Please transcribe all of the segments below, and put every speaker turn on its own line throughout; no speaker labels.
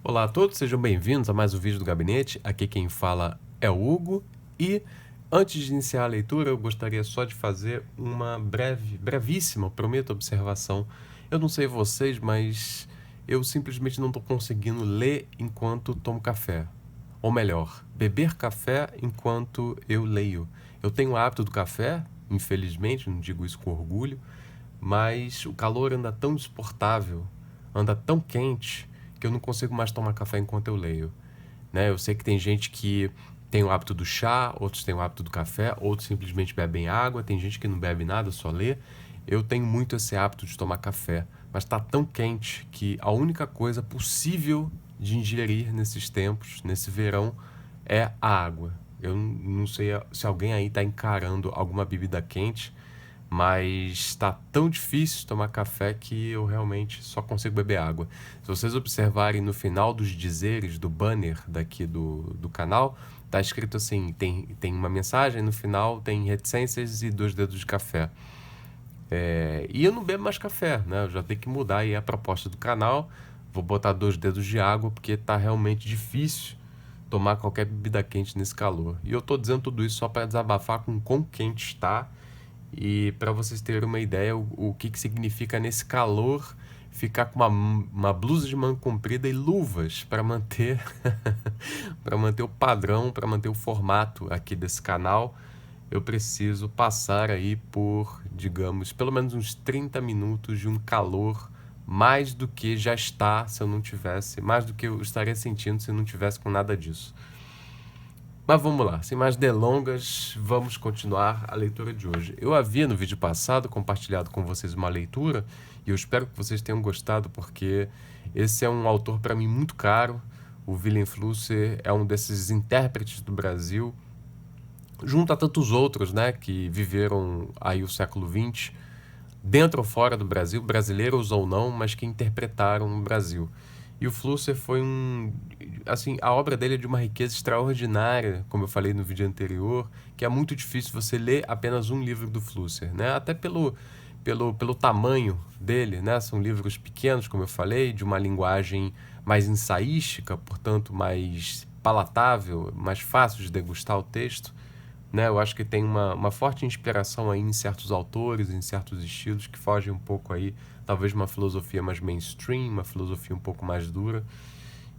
Olá a todos, sejam bem-vindos a mais um vídeo do Gabinete. Aqui quem fala é o Hugo e antes de iniciar a leitura eu gostaria só de fazer uma brevíssima, prometo, observação. Eu não sei vocês, mas eu simplesmente não estou conseguindo ler enquanto tomo café. Ou melhor, beber café enquanto eu leio. Eu tenho o hábito do café, infelizmente, não digo isso com orgulho, mas o calor anda tão insuportável, anda tão quente, que eu não consigo mais tomar café enquanto eu leio, né? Eu sei que tem gente que tem o hábito do chá, outros têm o hábito do café, outros simplesmente bebem água, tem gente que não bebe nada, só lê. Eu tenho muito esse hábito de tomar café, mas está tão quente que a única coisa possível de ingerir nesses tempos, nesse verão, é a água. Eu não sei se alguém aí está encarando alguma bebida quente, mas está tão difícil tomar café que eu realmente só consigo beber água. Se vocês observarem no final dos dizeres do banner daqui do canal, tá escrito assim, tem uma mensagem, no final tem reticências e 2 dedos de café. E eu não bebo mais café, né? Eu já tenho que mudar aí a proposta do canal. Vou botar 2 dedos de água porque tá realmente difícil tomar qualquer bebida quente nesse calor. E eu tô dizendo tudo isso só para desabafar com o quão quente está e para vocês terem uma ideia o que significa nesse calor ficar com uma blusa de manga comprida e luvas para manter para manter o padrão, para manter o formato aqui desse canal. Eu preciso passar aí por, digamos, pelo menos uns 30 minutos de um calor mais do que já está se eu não tivesse, mais do que eu estaria sentindo se eu não tivesse com nada disso. Mas vamos lá, sem mais delongas, vamos continuar a leitura de hoje. Eu havia no vídeo passado compartilhado com vocês uma leitura e eu espero que vocês tenham gostado, porque esse é um autor para mim muito caro. O Wilhelm Flusser é um desses intérpretes do Brasil, junto a tantos outros, né, que viveram aí o século XX, dentro ou fora do Brasil, brasileiros ou não, mas que interpretaram o Brasil. E o Flusser foi assim, a obra dele é de uma riqueza extraordinária, como eu falei no vídeo anterior, que é muito difícil você ler apenas um livro do Flusser, né? Até pelo tamanho dele, né? São livros pequenos, como eu falei, de uma linguagem mais ensaística, portanto mais palatável, mais fácil de degustar o texto, né? Eu acho que tem uma forte inspiração aí em certos autores, em certos estilos que fogem um pouco aí, talvez uma filosofia mais mainstream, uma filosofia um pouco mais dura.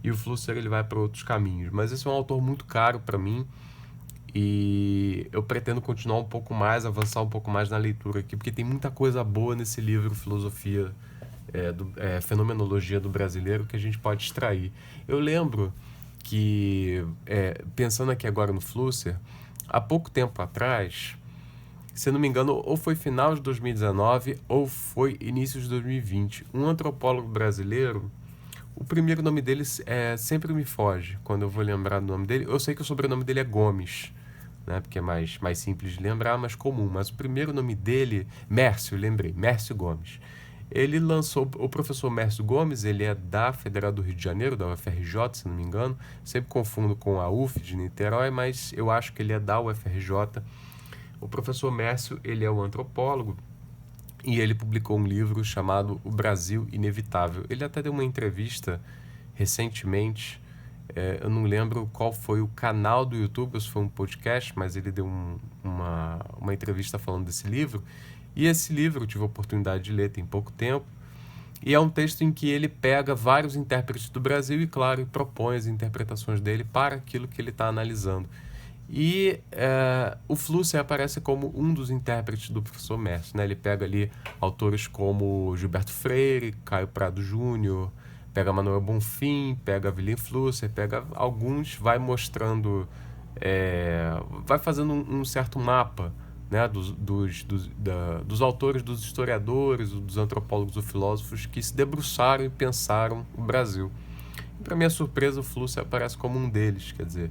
E o Flusser ele vai para outros caminhos. Mas esse é um autor muito caro para mim e eu pretendo continuar um pouco mais, avançar um pouco mais na leitura aqui, porque tem muita coisa boa nesse livro, Filosofia, Fenomenologia do Brasileiro, que a gente pode extrair. Eu lembro que, pensando aqui agora no Flusser, há pouco tempo atrás, se não me engano, ou foi final de 2019 ou foi início de 2020, um antropólogo brasileiro, o primeiro nome dele sempre me foge quando eu vou lembrar do nome dele. Eu sei que o sobrenome dele é Gomes, né, porque é mais simples de lembrar, mais comum. Mas o primeiro nome dele, Mércio, lembrei, Mércio Gomes. Ele lançou, o professor Mércio Gomes, ele é da Federal do Rio de Janeiro, da UFRJ, se não me engano. Sempre confundo com a UF de Niterói, mas eu acho que ele é da UFRJ. O professor Mércio, ele é um antropólogo e ele publicou um livro chamado O Brasil Inevitável. Ele até deu uma entrevista recentemente, eu não lembro qual foi o canal do YouTube, ou se foi um podcast, mas ele deu uma entrevista falando desse livro. E esse livro eu tive a oportunidade de ler tem pouco tempo, e é um texto em que ele pega vários intérpretes do Brasil e, claro, propõe as interpretações dele para aquilo que ele está analisando. E o Flusser aparece como um dos intérpretes do professor Mércio, né? Ele pega ali autores como Gilberto Freire, Caio Prado Júnior, pega Manuel Bonfim, pega Wilhelm Flusser, pega alguns, vai mostrando, vai fazendo um certo mapa, né, dos autores, dos historiadores, dos antropólogos ou filósofos que se debruçaram e pensaram o Brasil. E, para minha surpresa, o Flusser aparece como um deles, quer dizer,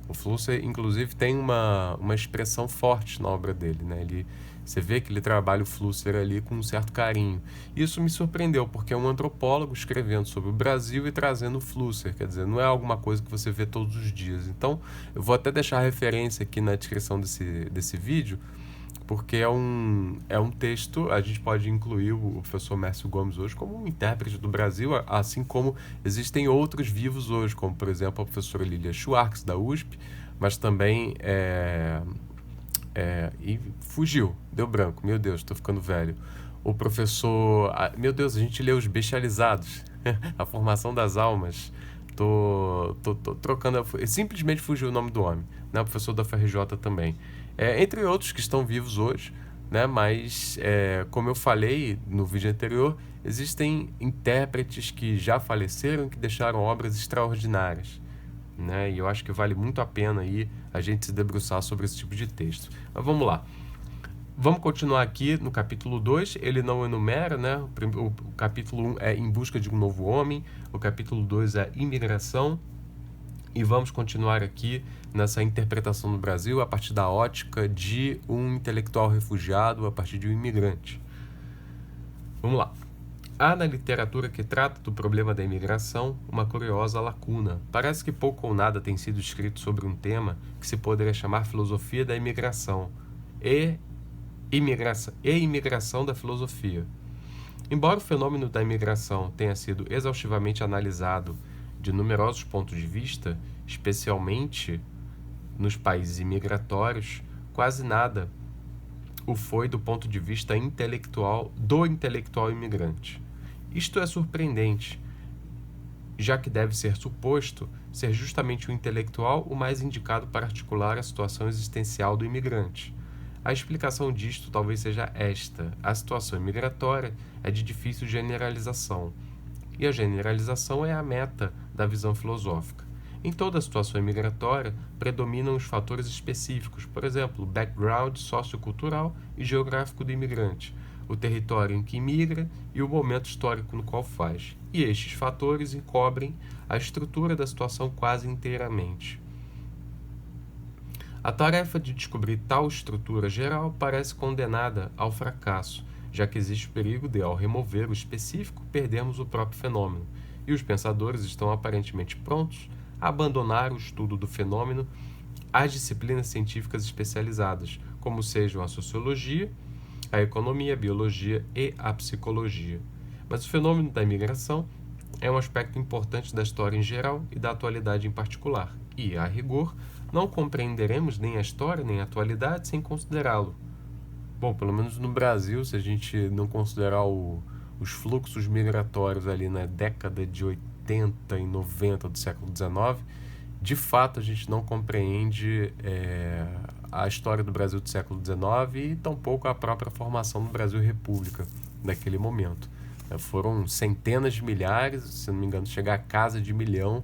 o Flusser, inclusive, tem uma expressão forte na obra dele, né? Você vê que ele trabalha o Flusser ali com um certo carinho. Isso me surpreendeu, porque é um antropólogo escrevendo sobre o Brasil e trazendo o Flusser, quer dizer, não é alguma coisa que você vê todos os dias. Então, eu vou até deixar a referência aqui na descrição desse vídeo, porque é um texto, a gente pode incluir o professor Mércio Gomes hoje como um intérprete do Brasil, assim como existem outros vivos hoje, como, por exemplo, a professora Lilia Schwartz, da USP, mas também e fugiu, deu branco, meu Deus, estou ficando velho. O professor, meu Deus, a gente lê os bestializados, a formação das almas. Tô trocando, simplesmente fugiu o nome do homem, né? O professor da FRJ também. Entre outros que estão vivos hoje, né? Mas, como eu falei no vídeo anterior, existem intérpretes que já faleceram, que deixaram obras extraordinárias, né? E eu acho que vale muito a pena aí a gente se debruçar sobre esse tipo de texto. Mas vamos lá. Vamos continuar aqui no capítulo 2, ele não enumera, né? O capítulo 1 é Em Busca de um Novo Homem, o capítulo 2 é Imigração, e vamos continuar aqui nessa interpretação do Brasil a partir da ótica de um intelectual refugiado, a partir de um imigrante. Vamos lá. Há na literatura que trata do problema da imigração uma curiosa lacuna. Parece que pouco ou nada tem sido escrito sobre um tema que se poderia chamar filosofia da imigração e imigração da filosofia. Embora o fenômeno da imigração tenha sido exaustivamente analisado de numerosos pontos de vista, especialmente nos países imigratórios, quase nada o foi do ponto de vista intelectual do intelectual imigrante. Isto é surpreendente, já que deve ser suposto ser justamente o intelectual o mais indicado para articular a situação existencial do imigrante. A explicação disto talvez seja esta: a situação imigratória é de difícil generalização, e a generalização é a meta da visão filosófica. Em toda a situação imigratória, predominam os fatores específicos, por exemplo, o background sociocultural e geográfico do imigrante, o território em que imigra e o momento histórico no qual faz. E estes fatores encobrem a estrutura da situação quase inteiramente. A tarefa de descobrir tal estrutura geral parece condenada ao fracasso, já que existe o perigo de, ao remover o específico, perdermos o próprio fenômeno, e os pensadores estão aparentemente prontos a abandonar o estudo do fenômeno às disciplinas científicas especializadas, como sejam a sociologia, a economia, a biologia e a psicologia. Mas o fenômeno da imigração é um aspecto importante da história em geral e da atualidade em particular, e, a rigor, não compreenderemos nem a história nem a atualidade sem considerá-lo. Bom, pelo menos no Brasil, se a gente não considerar os fluxos migratórios ali na década de 80 e 90 do século XIX, de fato a gente não compreende a história do Brasil do século XIX e tampouco a própria formação do Brasil República naquele momento. Foram centenas de milhares, se não me engano, chegar a casa de 1 milhão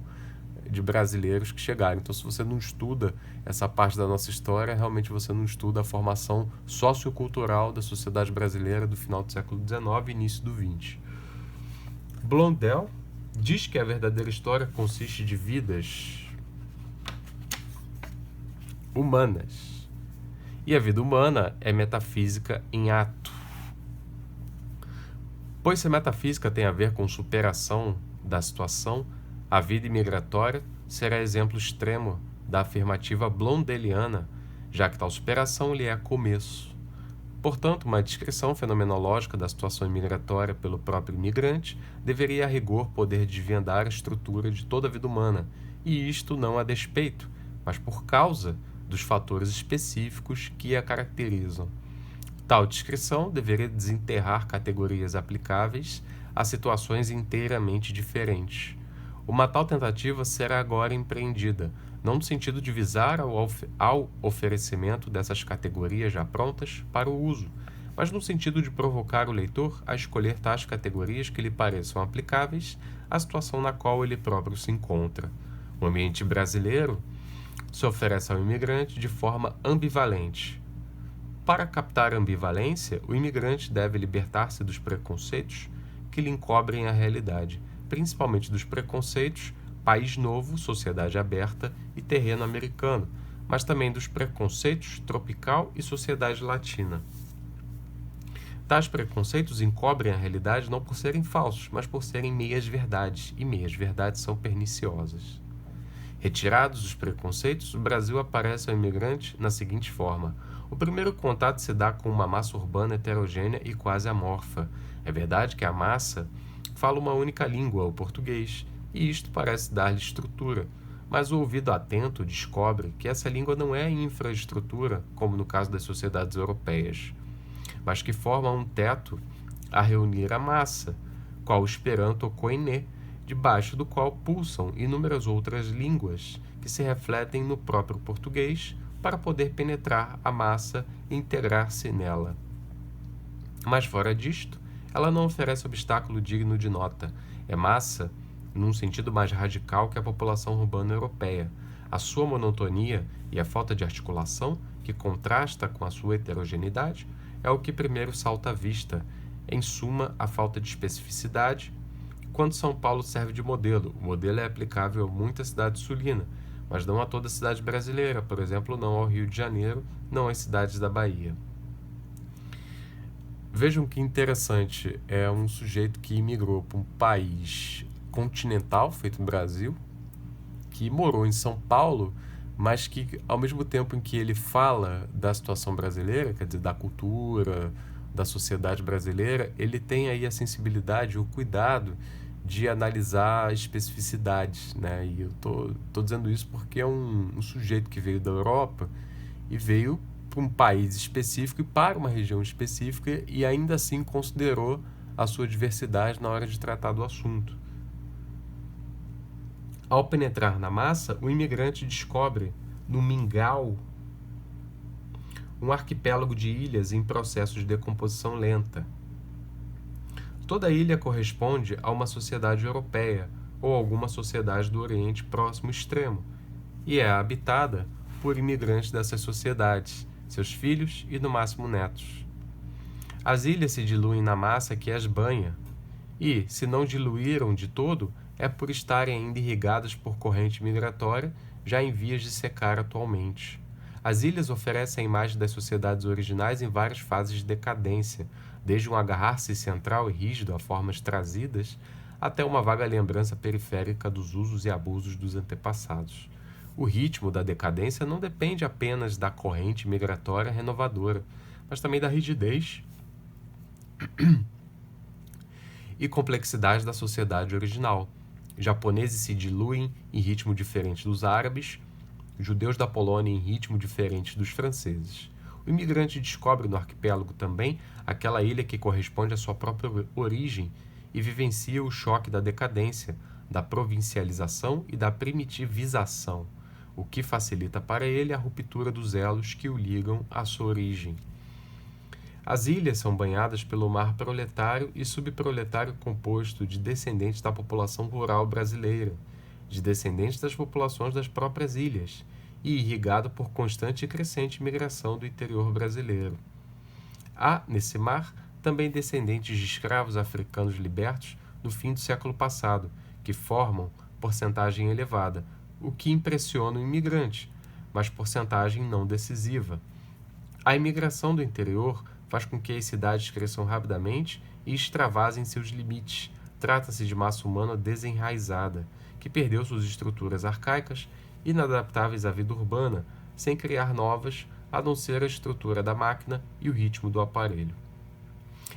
de brasileiros que chegaram. Então, se você não estuda essa parte da nossa história, realmente você não estuda a formação sociocultural da sociedade brasileira do final do século XIX e início do XX. Blondel diz que a verdadeira história consiste de vidas humanas. E a vida humana é metafísica em ato. Pois se a metafísica tem a ver com superação da situação, a vida imigratória será exemplo extremo da afirmativa blondeliana, já que tal superação lhe é começo. Portanto, uma descrição fenomenológica da situação imigratória pelo próprio imigrante deveria, a rigor, poder desvendar a estrutura de toda a vida humana, e isto não a despeito, mas por causa dos fatores específicos que a caracterizam. Tal descrição deveria desenterrar categorias aplicáveis a situações inteiramente diferentes. Uma tal tentativa será agora empreendida, não no sentido de visar ao oferecimento dessas categorias já prontas para o uso, mas no sentido de provocar o leitor a escolher tais categorias que lhe pareçam aplicáveis à situação na qual ele próprio se encontra. O ambiente brasileiro se oferece ao imigrante de forma ambivalente. Para captar a ambivalência, o imigrante deve libertar-se dos preconceitos que lhe encobrem a realidade, principalmente dos preconceitos país novo, sociedade aberta e terreno americano, mas também dos preconceitos tropical e sociedade latina. Tais preconceitos encobrem a realidade não por serem falsos, mas por serem meias-verdades, e meias-verdades são perniciosas. Retirados os preconceitos, o Brasil aparece ao imigrante na seguinte forma: O primeiro contato se dá com uma massa urbana heterogênea e quase amorfa. É verdade que a massa fala uma única língua, o português, e isto parece dar-lhe estrutura, mas o ouvido atento descobre que essa língua não é infraestrutura, como no caso das sociedades europeias, mas que forma um teto a reunir a massa, qual o Esperanto ou Koiné, debaixo do qual pulsam inúmeras outras línguas que se refletem no próprio português para poder penetrar a massa e integrar-se nela. Mas fora disto, ela não oferece obstáculo digno de nota. É massa, num sentido mais radical que a população urbana europeia. A sua monotonia e a falta de articulação, que contrasta com a sua heterogeneidade, é o que primeiro salta à vista. Em suma, a falta de especificidade. Quando São Paulo serve de modelo, o modelo é aplicável a muita cidade sulina, mas não a toda cidade brasileira, por exemplo, não ao Rio de Janeiro, não às cidades da Bahia. Vejam que interessante, é um sujeito que imigrou para um país continental, feito no Brasil, que morou em São Paulo, mas que ao mesmo tempo em que ele fala da situação brasileira, quer dizer, da cultura, da sociedade brasileira, ele tem aí a sensibilidade, o cuidado de analisar especificidades, né? E eu tô dizendo isso porque é um sujeito que veio da Europa e veio para um país específico e para uma região específica e ainda assim considerou a sua diversidade na hora de tratar do assunto. Ao penetrar na massa, o imigrante descobre, no mingau, um arquipélago de ilhas em processo de decomposição lenta. Toda ilha corresponde a uma sociedade europeia ou alguma sociedade do Oriente Próximo Extremo e é habitada por imigrantes dessas sociedades, seus filhos e, no máximo, netos. As ilhas se diluem na massa que as banha e, se não diluíram de todo, é por estarem ainda irrigadas por corrente migratória, já em vias de secar atualmente. As ilhas oferecem a imagem das sociedades originais em várias fases de decadência, desde um agarrar-se central e rígido a formas trazidas, até uma vaga lembrança periférica dos usos e abusos dos antepassados. O ritmo da decadência não depende apenas da corrente migratória renovadora, mas também da rigidez e complexidade da sociedade original. Japoneses se diluem em ritmo diferente dos árabes, judeus da Polônia em ritmo diferente dos franceses. O imigrante descobre no arquipélago também aquela ilha que corresponde à sua própria origem e vivencia o choque da decadência, da provincialização e da primitivização, o que facilita para ele a ruptura dos elos que o ligam à sua origem. As ilhas são banhadas pelo mar proletário e subproletário composto de descendentes da população rural brasileira, de descendentes das populações das próprias ilhas, e irrigado por constante e crescente migração do interior brasileiro. Há, nesse mar, também descendentes de escravos africanos libertos no fim do século passado, que formam porcentagem elevada, o que impressiona o imigrante, mas porcentagem não decisiva. A imigração do interior faz com que as cidades cresçam rapidamente e extravasem seus limites. Trata-se de massa humana desenraizada, que perdeu suas estruturas arcaicas, inadaptáveis à vida urbana, sem criar novas, a não ser a estrutura da máquina e o ritmo do aparelho.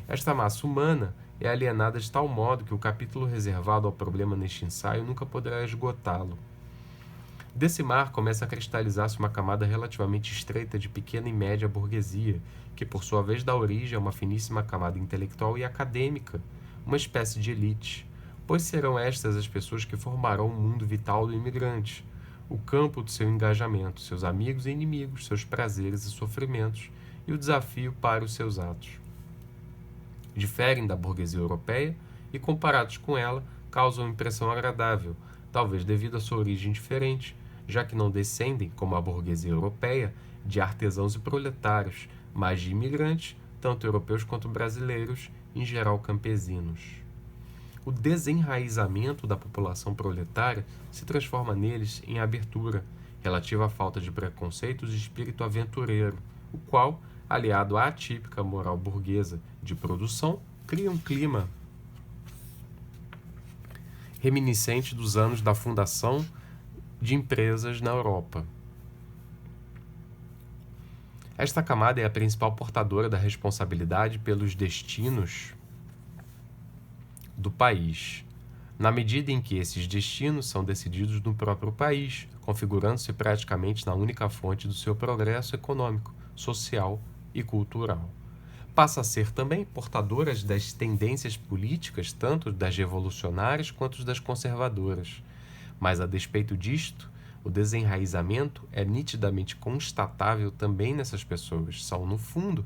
Esta massa humana é alienada de tal modo que o capítulo reservado ao problema neste ensaio nunca poderá esgotá-lo. Desse mar começa a cristalizar-se uma camada relativamente estreita de pequena e média burguesia, que por sua vez dá origem a uma finíssima camada intelectual e acadêmica, uma espécie de elite, pois serão estas as pessoas que formarão o mundo vital do imigrante, o campo do seu engajamento, seus amigos e inimigos, seus prazeres e sofrimentos, e o desafio para os seus atos. Diferem da burguesia europeia e, comparados com ela, causam impressão agradável, talvez devido à sua origem diferente, já que não descendem, como a burguesia europeia, de artesãos e proletários, mas de imigrantes, tanto europeus quanto brasileiros, em geral campesinos. O desenraizamento da população proletária se transforma neles em abertura, relativa à falta de preconceitos e espírito aventureiro, o qual, aliado à atípica moral burguesa de produção, cria um clima reminiscente dos anos da fundação de empresas na Europa. Esta camada é a principal portadora da responsabilidade pelos destinos do país, na medida em que esses destinos são decididos no próprio país, configurando-se praticamente na única fonte do seu progresso econômico, social e cultural. Passa a ser também portadora das tendências políticas, tanto das revolucionárias quanto das conservadoras. Mas, a despeito disto, o desenraizamento é nitidamente constatável também nessas pessoas. São, no fundo,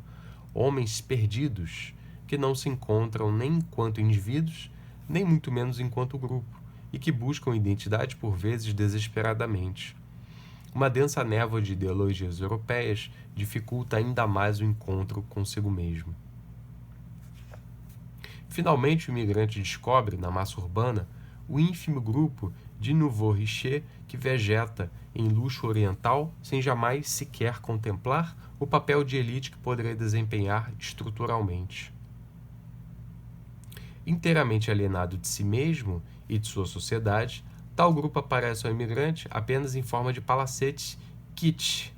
homens perdidos, que não se encontram nem enquanto indivíduos, nem muito menos enquanto grupo, e que buscam identidade por vezes desesperadamente. Uma densa névoa de ideologias europeias dificulta ainda mais o encontro consigo mesmo. Finalmente, o imigrante descobre, na massa urbana, o ínfimo grupo de nouveau riche que vegeta em luxo oriental sem jamais sequer contemplar o papel de elite que poderia desempenhar estruturalmente. Inteiramente alienado de si mesmo e de sua sociedade, tal grupo aparece ao imigrante apenas em forma de palacetes kitsch,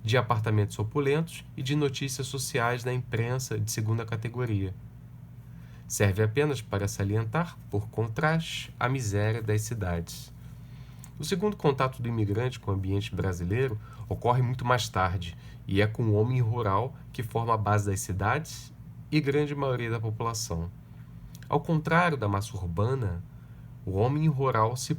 de apartamentos opulentos e de notícias sociais na imprensa de segunda categoria. Serve apenas para salientar, por contraste, a miséria das cidades. O segundo contato do imigrante com o ambiente brasileiro ocorre muito mais tarde e é com o homem rural que forma a base das cidades e grande maioria da população. Ao contrário da massa urbana, o homem rural se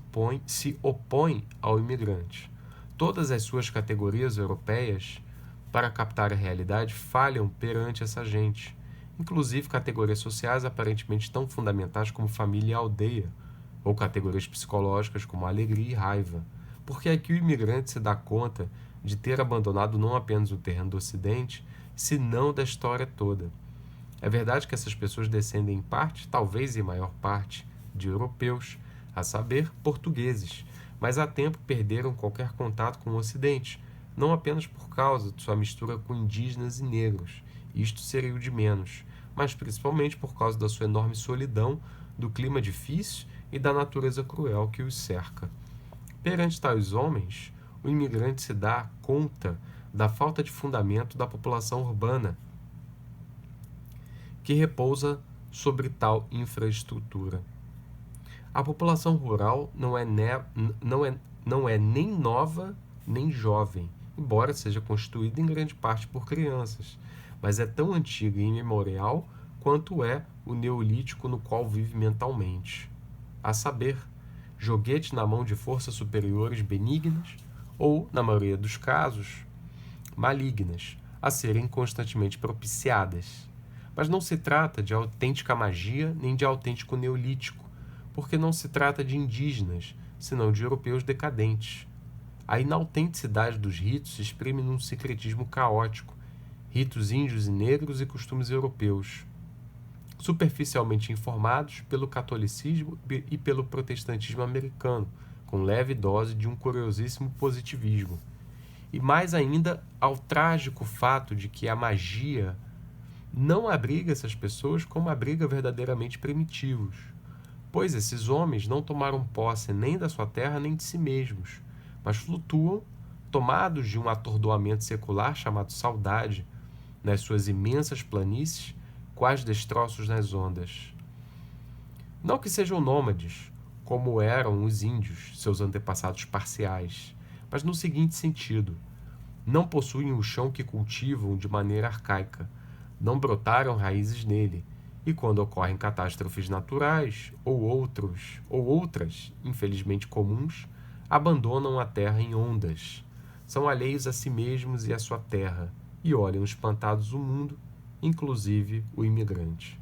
opõe ao imigrante. Todas as suas categorias europeias, para captar a realidade, falham perante essa gente, inclusive categorias sociais aparentemente tão fundamentais como família e aldeia, ou categorias psicológicas como alegria e raiva, porque aqui o imigrante se dá conta de ter abandonado não apenas o terreno do Ocidente, senão da história toda. É verdade que essas pessoas descendem em parte, talvez em maior parte, de europeus, a saber, portugueses, mas há tempo perderam qualquer contato com o Ocidente, não apenas por causa de sua mistura com indígenas e negros, isto seria o de menos, mas principalmente por causa da sua enorme solidão, do clima difícil e da natureza cruel que os cerca. Perante tais homens, o imigrante se dá conta da falta de fundamento da população urbana, que repousa sobre tal infraestrutura. A população rural não é nem nova nem jovem, embora seja constituída em grande parte por crianças, mas é tão antiga e imemorial quanto é o neolítico no qual vive mentalmente. A saber, joguete na mão de forças superiores benignas ou, na maioria dos casos, malignas, a serem constantemente propiciadas. Mas não se trata de autêntica magia nem de autêntico neolítico, porque não se trata de indígenas, senão de europeus decadentes. A inautenticidade dos ritos se exprime num secretismo caótico, ritos índios e negros e costumes europeus, superficialmente informados pelo catolicismo e pelo protestantismo americano, com leve dose de um curiosíssimo positivismo. E mais ainda ao trágico fato de que a magia não abriga essas pessoas como abriga verdadeiramente primitivos, pois esses homens não tomaram posse nem da sua terra nem de si mesmos, mas flutuam, tomados de um atordoamento secular chamado saudade, nas suas imensas planícies, quais destroços nas ondas. Não que sejam nômades, como eram os índios, seus antepassados parciais, mas no seguinte sentido: não possuem o chão que cultivam de maneira arcaica, não brotaram raízes nele, e quando ocorrem catástrofes naturais ou outras, infelizmente comuns, abandonam a terra em ondas. São alheios a si mesmos e à sua terra, e olham espantados o mundo, inclusive o imigrante.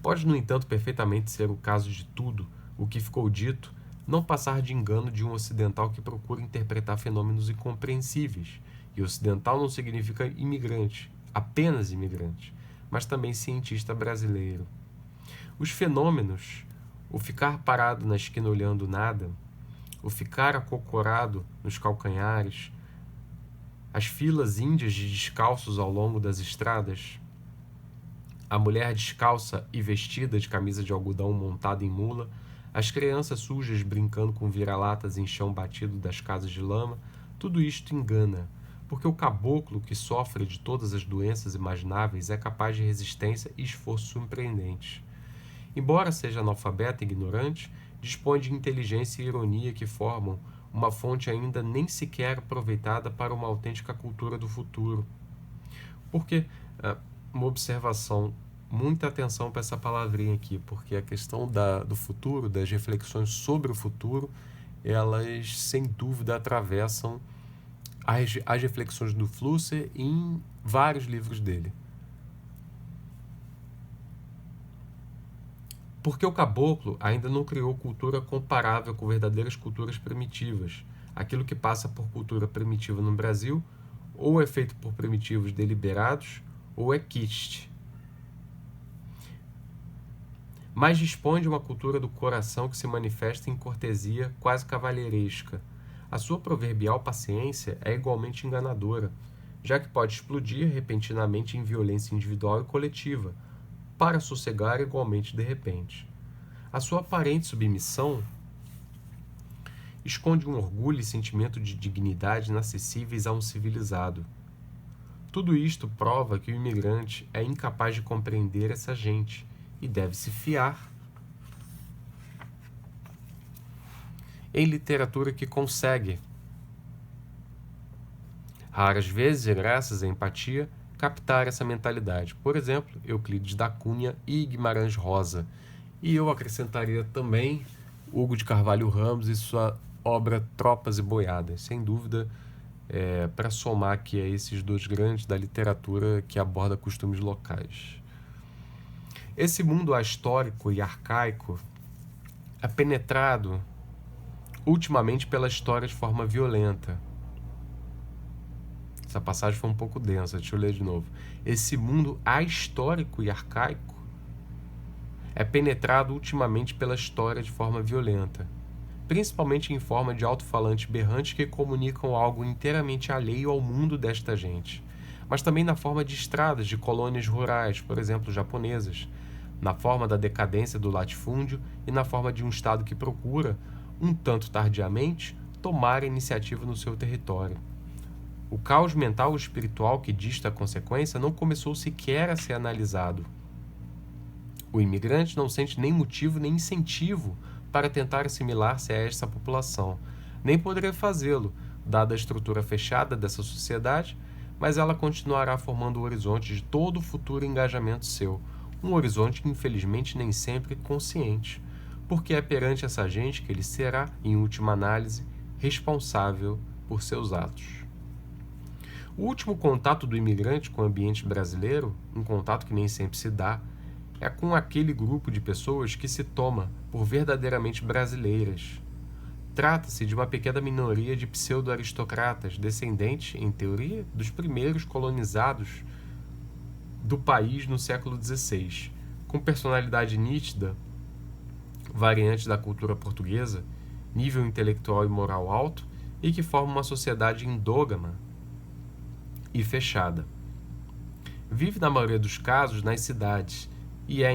Pode, no entanto, perfeitamente ser o caso de tudo o que ficou dito não passar de engano de um ocidental que procura interpretar fenômenos incompreensíveis. E ocidental não significa imigrante, apenas imigrante, mas também cientista brasileiro. Os fenômenos, o ficar parado na esquina olhando nada, o ficar acocorado nos calcanhares, as filas índias de descalços ao longo das estradas, a mulher descalça e vestida de camisa de algodão montada em mula, as crianças sujas brincando com vira-latas em chão batido das casas de lama, tudo isto engana, Porque o caboclo, que sofre de todas as doenças imagináveis, é capaz de resistência e esforço surpreendentes. Embora seja analfabeto e ignorante, dispõe de inteligência e ironia que formam uma fonte ainda nem sequer aproveitada para uma autêntica cultura do futuro. Porque, uma observação, muita atenção para essa palavrinha aqui, porque a questão do futuro, das reflexões sobre o futuro, elas sem dúvida atravessam as reflexões do Flusser em vários livros dele. Porque o caboclo ainda não criou cultura comparável com verdadeiras culturas primitivas. Aquilo que passa por cultura primitiva no Brasil ou é feito por primitivos deliberados ou é kitsch. Mas dispõe de uma cultura do coração que se manifesta em cortesia quase cavalheiresca. A sua proverbial paciência é igualmente enganadora, já que pode explodir repentinamente em violência individual e coletiva, para sossegar igualmente de repente. A sua aparente submissão esconde um orgulho e sentimento de dignidade inacessíveis a um civilizado. Tudo isto prova que o imigrante é incapaz de compreender essa gente e deve se fiar em literatura que consegue, raras vezes e graças à empatia, captar essa mentalidade. Por exemplo, Euclides da Cunha e Guimarães Rosa. E eu acrescentaria também Hugo de Carvalho Ramos e sua obra Tropas e Boiadas. Sem dúvida, para somar aqui a esses dois grandes da literatura que aborda costumes locais. Esse mundo ahistórico e arcaico é penetrado ultimamente pela história de forma violenta. Essa passagem foi um pouco densa, deixa eu ler de novo. Esse mundo ahistórico e arcaico é penetrado ultimamente pela história de forma violenta, principalmente em forma de alto-falantes berrantes que comunicam algo inteiramente alheio ao mundo desta gente, mas também na forma de estradas de colônias rurais, por exemplo, japonesas, na forma da decadência do latifúndio e na forma de um Estado que procura, um tanto tardiamente, tomar a iniciativa no seu território. O caos mental e espiritual que disto é consequência não começou sequer a ser analisado. O imigrante não sente nem motivo nem incentivo para tentar assimilar-se a esta população, nem poderia fazê-lo, dada a estrutura fechada dessa sociedade, mas ela continuará formando o horizonte de todo o futuro engajamento seu, um horizonte que infelizmente nem sempre é consciente, porque é perante essa gente que ele será, em última análise, responsável por seus atos. O último contato do imigrante com o ambiente brasileiro, um contato que nem sempre se dá, é com aquele grupo de pessoas que se toma por verdadeiramente brasileiras. Trata-se de uma pequena minoria de pseudo-aristocratas, descendentes, em teoria, dos primeiros colonizados do país no século XVI, com personalidade nítida, variante da cultura portuguesa, nível intelectual e moral alto, e que formam uma sociedade endógama e fechada. Vive, na maioria dos casos, nas cidades, e é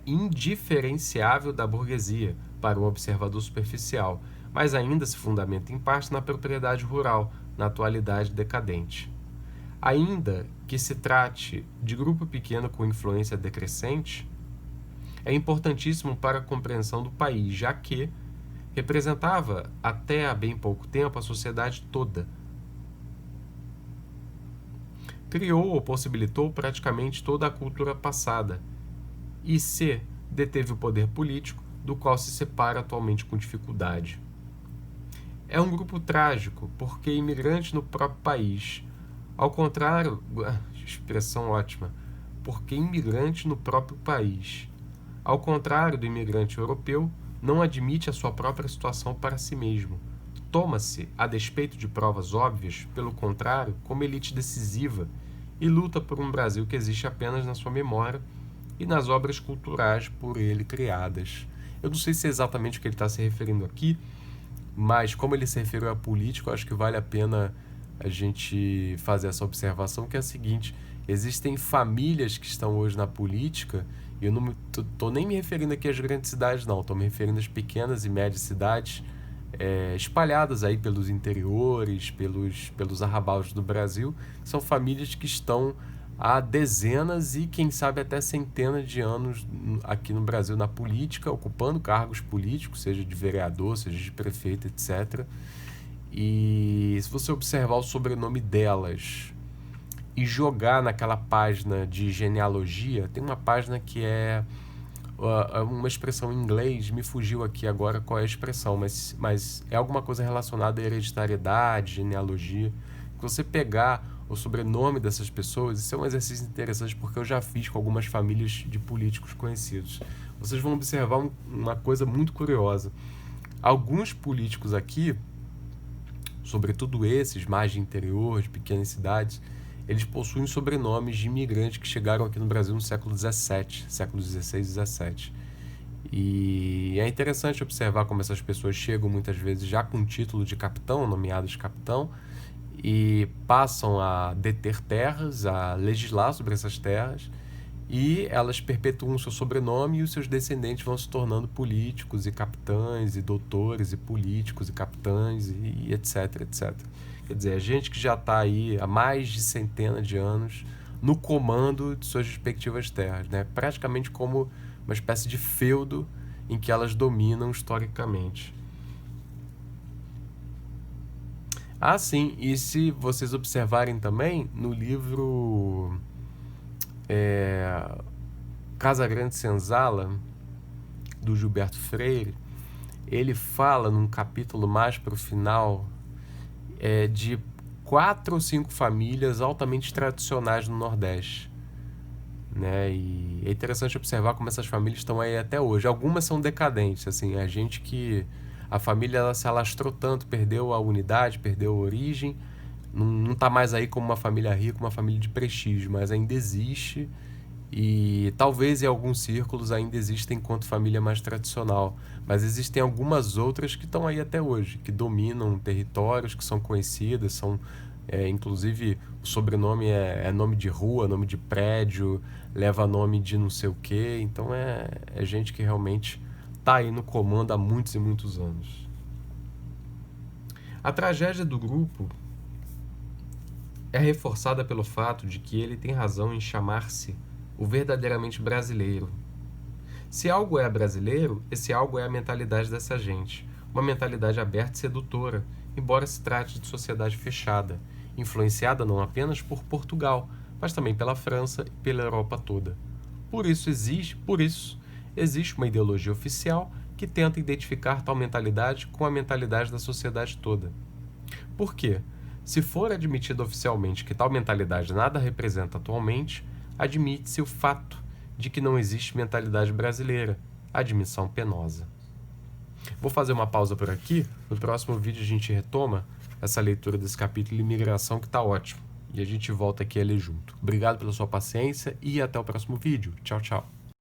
indiferenciável da burguesia para um observador superficial, mas ainda se fundamenta em parte na propriedade rural, na atualidade decadente. Ainda que se trate de grupo pequeno com influência decrescente, é importantíssimo para a compreensão do país, já que representava até há bem pouco tempo a sociedade toda. Criou ou possibilitou praticamente toda a cultura passada e se deteve o poder político, do qual se separa atualmente com dificuldade. É um grupo trágico, porque imigrante no próprio país. Ao contrário, expressão ótima, porque imigrante no próprio país. Ao contrário do imigrante europeu, não admite a sua própria situação para si mesmo. Toma-se, a despeito de provas óbvias, pelo contrário, como elite decisiva, e luta por um Brasil que existe apenas na sua memória e nas obras culturais por ele criadas. Eu não sei se é exatamente o que ele está se referindo aqui, mas como ele se referiu a político, acho que vale a pena a gente fazer essa observação, que é a seguinte: existem famílias que estão hoje na política, e eu não estou nem me referindo aqui às grandes cidades, não, estou me referindo às pequenas e médias cidades, espalhadas aí pelos interiores, pelos arrabaldes do Brasil. São famílias que estão há dezenas e, quem sabe, até centenas de anos aqui no Brasil na política, ocupando cargos políticos, seja de vereador, seja de prefeito, etc. E se você observar o sobrenome delas e jogar naquela página de genealogia, tem uma página que é uma expressão em inglês, me fugiu aqui agora qual é a expressão, mas é alguma coisa relacionada à hereditariedade, genealogia. Se você pegar o sobrenome dessas pessoas, isso é um exercício interessante porque eu já fiz com algumas famílias de políticos conhecidos. Vocês vão observar uma coisa muito curiosa. Alguns políticos aqui, sobretudo esses mais de interior, de pequenas cidades, eles possuem sobrenomes de imigrantes que chegaram aqui no Brasil no século XVII, século XVI e XVII. E é interessante observar como essas pessoas chegam muitas vezes já com o título de capitão, nomeados de capitão, e passam a deter terras, a legislar sobre essas terras, e elas perpetuam seu sobrenome e os seus descendentes vão se tornando políticos e capitães e doutores e políticos e capitães e etc, etc. Quer dizer, a gente que já está aí há mais de centenas de anos no comando de suas respectivas terras, né? Praticamente como uma espécie de feudo em que elas dominam historicamente. Ah, sim, e se vocês observarem também, no livro Casagrande Senzala, do Gilberto Freire, ele fala num capítulo mais para o final de 4 ou 5 famílias altamente tradicionais no Nordeste, né? E é interessante observar como essas famílias estão aí até hoje. Algumas são decadentes, assim, a gente que a família ela se alastrou tanto, perdeu a unidade, perdeu a origem, não está mais aí como uma família rica, uma família de prestígio, mas ainda existe e talvez em alguns círculos ainda exista enquanto família mais tradicional, mas existem algumas outras que estão aí até hoje, que dominam territórios, que são conhecidas, são inclusive o sobrenome é nome de rua, nome de prédio, leva nome de não sei o quê, então é gente que realmente está aí no comando há muitos e muitos anos. A tragédia do grupo é reforçada pelo fato de que ele tem razão em chamar-se o verdadeiramente brasileiro. Se algo é brasileiro, esse algo é a mentalidade dessa gente, uma mentalidade aberta e sedutora, embora se trate de sociedade fechada, influenciada não apenas por Portugal, mas também pela França e pela Europa toda. Por isso existe uma ideologia oficial que tenta identificar tal mentalidade com a mentalidade da sociedade toda. Por quê? Se for admitido oficialmente que tal mentalidade nada representa atualmente, admite-se o fato de que não existe mentalidade brasileira, admissão penosa. Vou fazer uma pausa por aqui, no próximo vídeo a gente retoma essa leitura desse capítulo de imigração que está ótimo, e a gente volta aqui a ler junto. Obrigado pela sua paciência e até o próximo vídeo. Tchau, tchau.